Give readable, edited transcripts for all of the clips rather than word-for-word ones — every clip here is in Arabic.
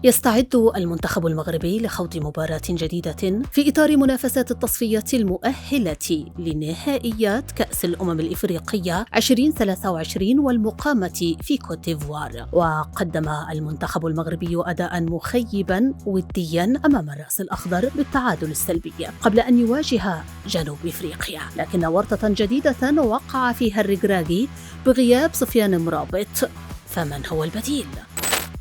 يستعد المنتخب المغربي لخوض مباراة جديدة في إطار منافسات التصفية المؤهلة لنهائيات كأس الأمم الإفريقية 2023 والمقامة في كوت ديفوار. وقدم المنتخب المغربي أداء مخيبا وديا أمام الرأس الأخضر بالتعادل السلبي قبل أن يواجه جنوب إفريقيا، لكن ورطة جديدة وقع فيها الركراكي بغياب سفيان مرابط، فمن هو البديل؟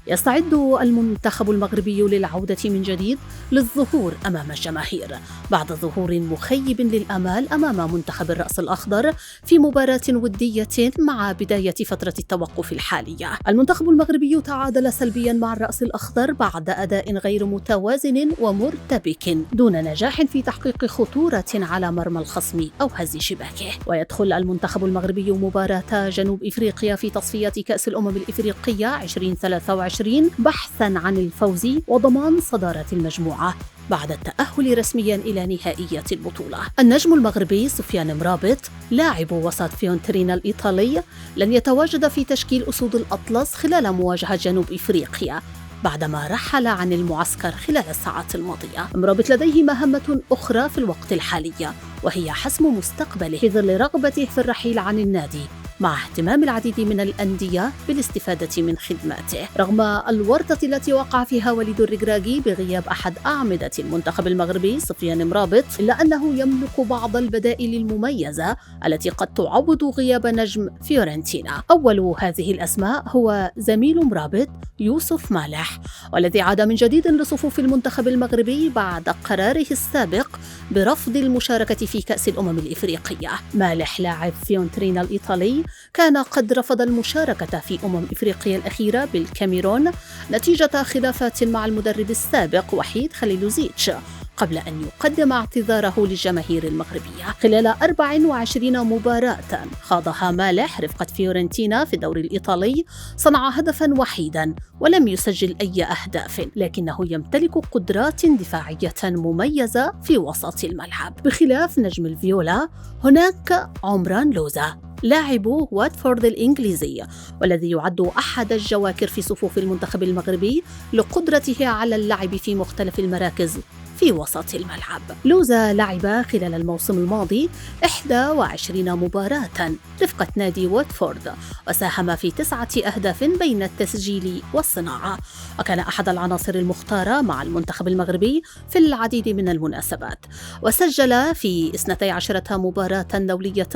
يستعد المنتخب المغربي للعودة من جديد للظهور أمام الجماهير بعد ظهور مخيب للآمال أمام منتخب الرأس الأخضر في مباراة ودية مع بداية فترة التوقف الحالية. المنتخب المغربي تعادل سلبيا مع الرأس الأخضر بعد أداء غير متوازن ومرتبك دون نجاح في تحقيق خطورة على مرمى الخصم أو هز شباكه. ويدخل المنتخب المغربي مباراة جنوب إفريقيا في تصفيات كأس الأمم الإفريقية 2023 بحثاً عن الفوز وضمان صدارة المجموعة بعد التأهل رسمياً إلى نهائية البطولة. النجم المغربي سفيان مرابط لاعب وسط فيورنتينا الإيطالي لن يتواجد في تشكيل أسود الأطلس خلال مواجهة جنوب إفريقيا بعدما رحل عن المعسكر خلال الساعات الماضية. مرابط لديه مهمة أخرى في الوقت الحالي، وهي حسم مستقبله في ظل رغبته في الرحيل عن النادي مع اهتمام العديد من الأندية بالاستفادة من خدماته. رغم الورطة التي وقع فيها وليد الركراكي بغياب أحد أعمدة المنتخب المغربي سفيان مرابط، إلا أنه يملك بعض البدائل المميزة التي قد تعوض غياب نجم فيورنتينا. أول هذه الأسماء هو زميل مرابط يوسف مالح، والذي عاد من جديد لصفوف المنتخب المغربي بعد قراره السابق برفض المشاركة في كأس الأمم الإفريقية. مالح لاعب فيورنتينا الإيطالي كان قد رفض المشاركة في إفريقيا الأخيرة بالكاميرون نتيجة خلافات مع المدرب السابق وحيد خليلوزيتش قبل أن يقدم اعتذاره للجماهير المغربية. خلال 24 مباراة خاضها مالح رفقة فيورنتينا في الدوري الإيطالي صنع هدفاً وحيداً ولم يسجل أي أهداف، لكنه يمتلك قدرات دفاعية مميزة في وسط الملعب. بخلاف نجم الفيولا هناك عمران لوزا لاعب واتفورد الإنجليزي، والذي يعد أحد الجواكر في صفوف المنتخب المغربي لقدرته على اللعب في مختلف المراكز في وسط الملعب. لوزا لعب خلال الموسم الماضي 21 مباراة رفقة نادي واتفورد، وساهم في 9 أهداف بين التسجيل والصناعة، وكان أحد العناصر المختارة مع المنتخب المغربي في العديد من المناسبات، وسجل في 12 مباراة دولية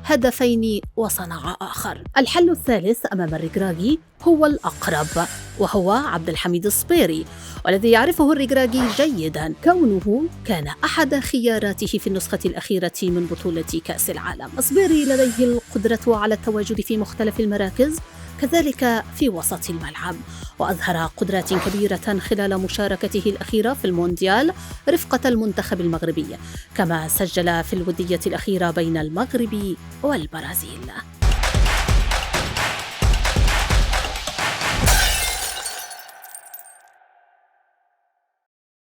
هدفين وصنع آخر. الحل الثالث أمام الركراكي هو الأقرب، وهو عبد الحميد الصبيري، والذي يعرفه الركراكي جيداً كونه كان أحد خياراته في النسخة الأخيرة من بطولة كأس العالم. الصبيري لديه القدرة على التواجد في مختلف المراكز، كذلك في وسط الملعب، وأظهر قدرات كبيرة خلال مشاركته الأخيرة في المونديال رفقة المنتخب المغربي، كما سجل في الودية الأخيرة بين المغرب والبرازيل.